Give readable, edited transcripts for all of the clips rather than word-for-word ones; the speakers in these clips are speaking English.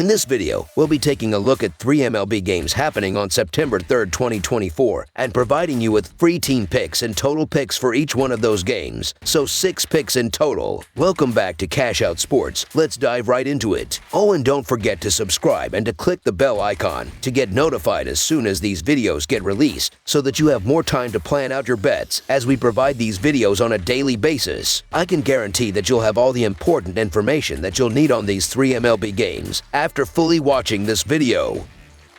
In this video, we'll be taking a look at 3 MLB games happening on September 3rd, 2024, and providing you with free team picks and total picks for each one of those games, so 6 picks in total. Welcome back to Cash Out Sports. Let's dive right into it. Oh, and don't forget to subscribe and to click the bell icon to get notified as soon as these videos get released, so that you have more time to plan out your bets as we provide these videos on a daily basis. I can guarantee that you'll have all the important information that you'll need on these 3 MLB games after fully watching this video.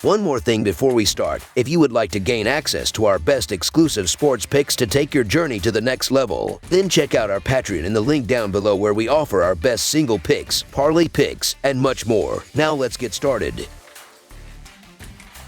One more thing before we start, if you would like to gain access to our best exclusive sports picks to take your journey to the next level, then check out our Patreon in the link down below where we offer our best single picks, parlay picks, and much more. Now let's get started.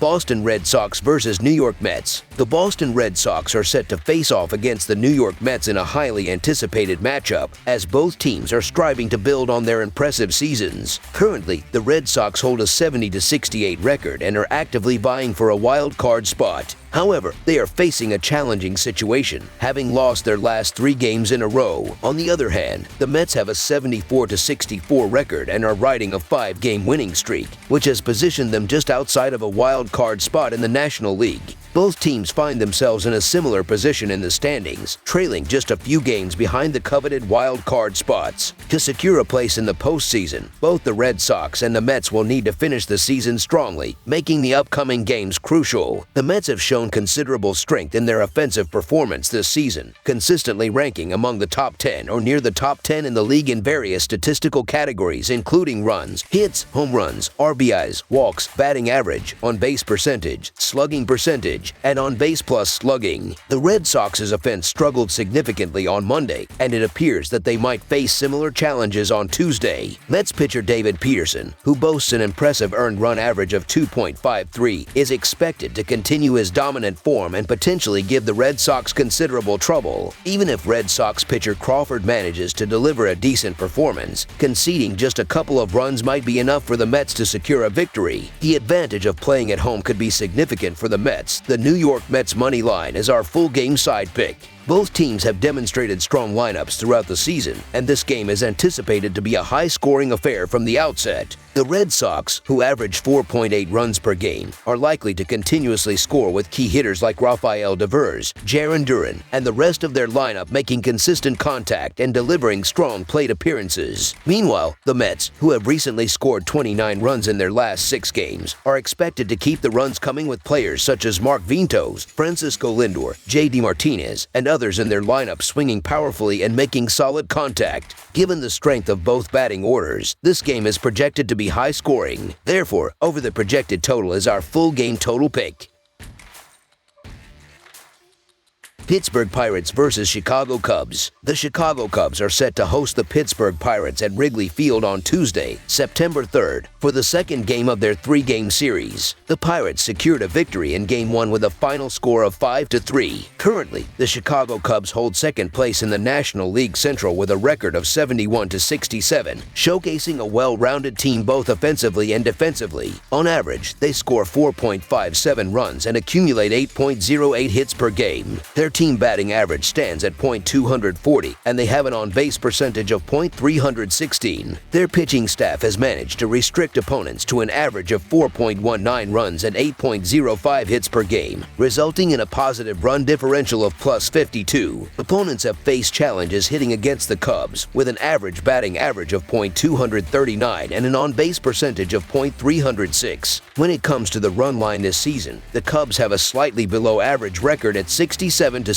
Boston Red Sox versus New York Mets. The Boston Red Sox are set to face off against the New York Mets in a highly anticipated matchup, as both teams are striving to build on their impressive seasons. Currently, the Red Sox hold a 70-68 record and are actively vying for a wild card spot. However, they are facing a challenging situation, having lost their last 3 games in a row. On the other hand, the Mets have a 74-64 record and are riding a 5-game winning streak, which has positioned them just outside of a wild card spot in the National League. Both teams find themselves in a similar position in the standings, trailing just a few games behind the coveted wild card spots. To secure a place in the postseason, both the Red Sox and the Mets will need to finish the season strongly, making the upcoming games crucial. The Mets have shown considerable strength in their offensive performance this season, consistently ranking among the top 10 or near the top 10 in the league in various statistical categories, including runs, hits, home runs, RBIs, walks, batting average, on-base percentage, slugging percentage, and on-base plus slugging. The Red Sox's offense struggled significantly on Monday, and it appears that they might face similar challenges on Tuesday. Mets pitcher David Peterson, who boasts an impressive earned run average of 2.53, is expected to continue his dominant form and potentially give the Red Sox considerable trouble. Even if Red Sox pitcher Crawford manages to deliver a decent performance, conceding just a couple of runs might be enough for the Mets to secure a victory. The advantage of playing at home could be significant for the Mets. The New York Mets money line is our full game side pick. Both teams have demonstrated strong lineups throughout the season, and this game is anticipated to be a high-scoring affair from the outset. The Red Sox, who average 4.8 runs per game, are likely to continuously score with key hitters like Rafael Devers, Jarren Duran, and the rest of their lineup making consistent contact and delivering strong plate appearances. Meanwhile, the Mets, who have recently scored 29 runs in their last 6 games, are expected to keep the runs coming with players such as Mark Vientos, Francisco Lindor, J.D. Martinez, and others in their lineup swinging powerfully and making solid contact. Given the strength of both batting orders, this game is projected to be high-scoring. Therefore, over the projected total is our full game total pick. Pittsburgh Pirates versus Chicago Cubs. The Chicago Cubs are set to host the Pittsburgh Pirates at Wrigley Field on Tuesday, September 3rd, for the second game of their 3-game series. The Pirates secured a victory in Game 1 with a final score of 5-3. Currently, the Chicago Cubs hold second place in the National League Central with a record of 71-67, showcasing a well-rounded team both offensively and defensively. On average, they score 4.57 runs and accumulate 8.08 hits per game. Their team batting average stands at .240, and they have an on-base percentage of .316. Their pitching staff has managed to restrict opponents to an average of 4.19 runs and 8.05 hits per game, resulting in a positive run differential of +52. Opponents have faced challenges hitting against the Cubs, with an average batting average of .239 and an on-base percentage of .306. When it comes to the run line this season, the Cubs have a slightly below average record at 67-71.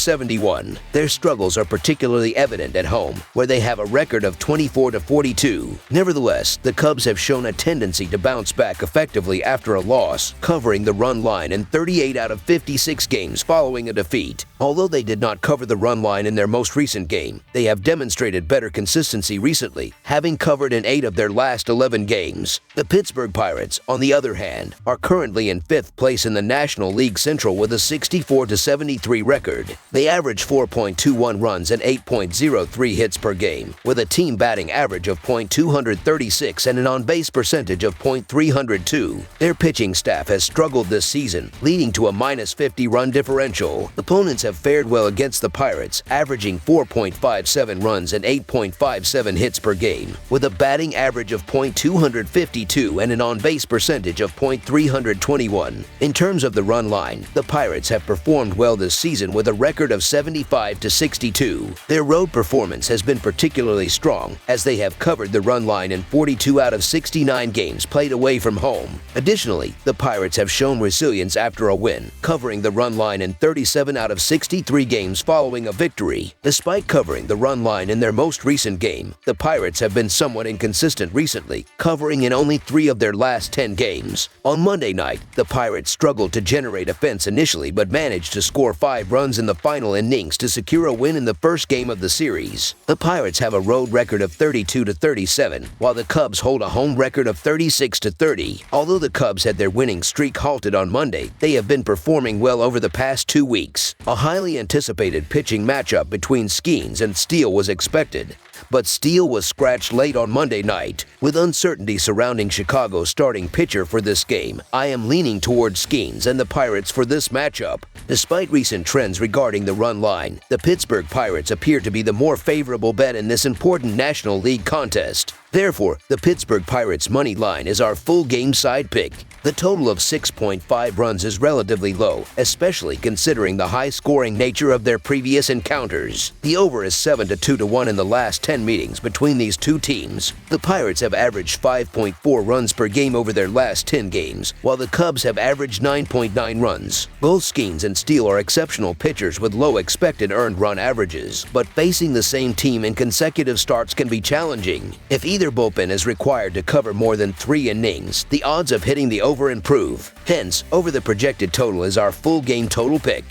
Their struggles are particularly evident at home, where they have a record of 24-42. Nevertheless, the Cubs have shown a tendency to bounce back effectively after a loss, covering the run line in 38 out of 56 games following a defeat. Although they did not cover the run line in their most recent game, they have demonstrated better consistency recently, having covered in 8 of their last 11 games. The Pittsburgh Pirates, on the other hand, are currently in 5th place in the National League Central with a 64-73 record. They average 4.21 runs and 8.03 hits per game, with a team batting average of .236 and an on-base percentage of .302. Their pitching staff has struggled this season, leading to a -50 run differential. Opponents have fared well against the Pirates, averaging 4.57 runs and 8.57 hits per game, with a batting average of .252 and an on-base percentage of .321. In terms of the run line, the Pirates have performed well this season with a record of 75-62. Their road performance has been particularly strong, as they have covered the run line in 42 out of 69 games played away from home. Additionally, the Pirates have shown resilience after a win, covering the run line in 37 out of 63 games following a victory. Despite covering the run line in their most recent game, the Pirates have been somewhat inconsistent recently, covering in only 3 of their last 10 games. On Monday night, the Pirates struggled to generate offense initially but managed to score 5 runs in the final innings to secure a win in the first game of the series. The Pirates have a road record of 32-37, while the Cubs hold a home record of 36-30. Although the Cubs had their winning streak halted on Monday, they have been performing well over the past 2 weeks. A highly anticipated pitching matchup between Skeens and Steele was expected, but Steele was scratched late on Monday night. With uncertainty surrounding Chicago's starting pitcher for this game, I am leaning towards Skeens and the Pirates for this matchup. Despite recent trends regarding the run line, the Pittsburgh Pirates appear to be the more favorable bet in this important National League contest. Therefore, the Pittsburgh Pirates' money line is our full game side pick. The total of 6.5 runs is relatively low, especially considering the high-scoring nature of their previous encounters. The over is 7-2-1 in the last 10 meetings between these two teams. The Pirates have averaged 5.4 runs per game over their last 10 games, while the Cubs have averaged 9.9 runs. Both Skeens and Steele are exceptional pitchers with low expected earned run averages, but facing the same team in consecutive starts can be challenging. If either bullpen is required to cover more than 3 innings, the odds of hitting the over improve. Hence, over the projected total is our full game total pick.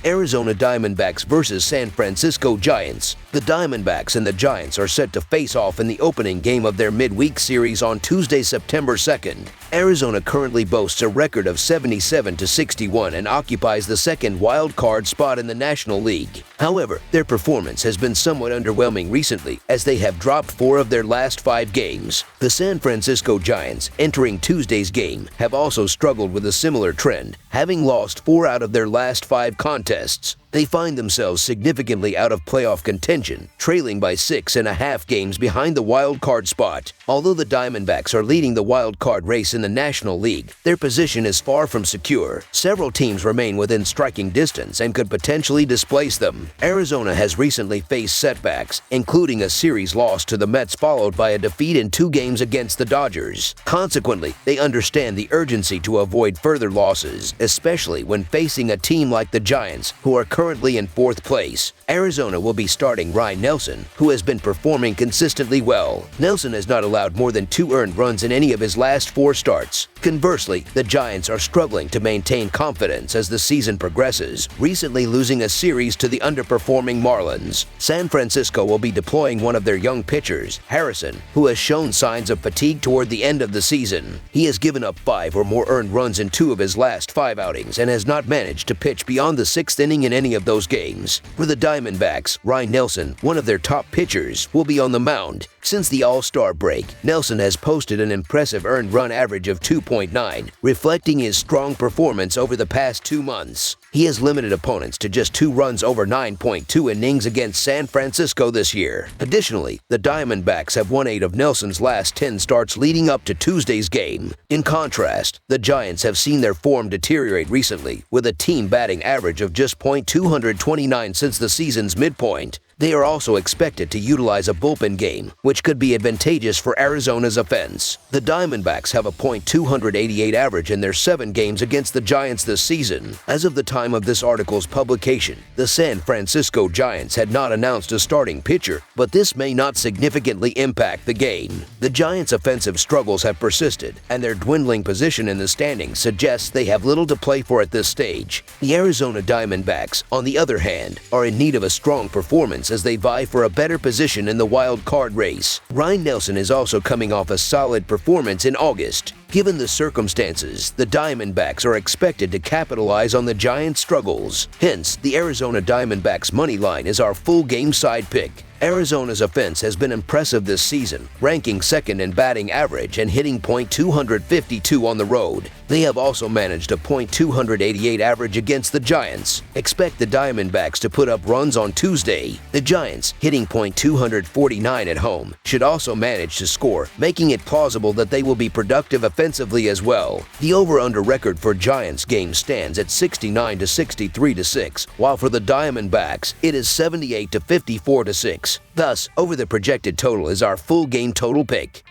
Arizona Diamondbacks versus San Francisco Giants. The Diamondbacks and the Giants are set to face off in the opening game of their midweek series on Tuesday, September 2nd. Arizona currently boasts a record of 77-61 and occupies the second wild card spot in the National League. However, their performance has been somewhat underwhelming recently, as they have dropped 4 of their last 5 games. The San Francisco Giants, entering Tuesday's game, have also struggled with a similar trend, having lost 4 out of their last 5 contests. They find themselves significantly out of playoff contention, trailing by 6.5 games behind the wild card spot. Although the Diamondbacks are leading the wild card race in the National League, their position is far from secure. Several teams remain within striking distance and could potentially displace them. Arizona has recently faced setbacks, including a series loss to the Mets followed by a defeat in 2 games against the Dodgers. Consequently, they understand the urgency to avoid further losses, especially when facing a team like the Giants, who are currently in 4th place. Arizona will be starting Ryan Nelson, who has been performing consistently well. Nelson has not allowed more than 2 earned runs in any of his last 4 starts. Conversely, the Giants are struggling to maintain confidence as the season progresses, recently losing a series to the underperforming Marlins. San Francisco will be deploying one of their young pitchers, Harrison, who has shown signs of fatigue toward the end of the season. He has given up 5 or more earned runs in 2 of his last 5 outings and has not managed to pitch beyond the 6th inning in any of those games. For the Diamondbacks, Ryan Nelson, one of their top pitchers, will be on the mound. Since the All-Star break, Nelson has posted an impressive earned run average of 2.9, reflecting his strong performance over the past 2 months. He has limited opponents to just 2 runs over 9.2 innings against San Francisco this year. Additionally, the Diamondbacks have won 8 of Nelson's last 10 starts leading up to Tuesday's game. In contrast, the Giants have seen their form deteriorate recently, with a team batting average of just .229 since the season's midpoint. They are also expected to utilize a bullpen game, which could be advantageous for Arizona's offense. The Diamondbacks have a .288 average in their 7 games against the Giants this season. As of the time of this article's publication, the San Francisco Giants had not announced a starting pitcher, but this may not significantly impact the game. The Giants' offensive struggles have persisted, and their dwindling position in the standings suggests they have little to play for at this stage. The Arizona Diamondbacks, on the other hand, are in need of a strong performance Mets as they vie for a better position in the wild card race. Ryan Nelson is also coming off a solid performance in August. Given the circumstances, the Diamondbacks are expected to capitalize on the Giants' struggles. Hence, the Arizona Diamondbacks money line is our full game side pick. Arizona's offense has been impressive this season, ranking second in batting average and hitting .252 on the road. They have also managed a .288 average against the Giants. Expect the Diamondbacks to put up runs on Tuesday. The Giants, hitting .249 at home, should also manage to score, making it plausible that they will be productive offensively as well. The over-under record for Giants games stands at 69 to 63 to 6, while for the Diamondbacks, it is 78 to 54 to 6. Thus, over the projected total is our full game total pick.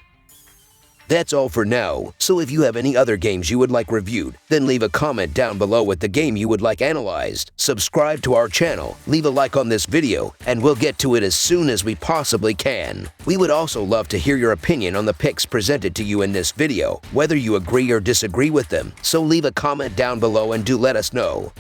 That's all for now, so if you have any other games you would like reviewed, then leave a comment down below with the game you would like analyzed. Subscribe to our channel, leave a like on this video, and we'll get to it as soon as we possibly can. We would also love to hear your opinion on the picks presented to you in this video, whether you agree or disagree with them, so leave a comment down below and do let us know.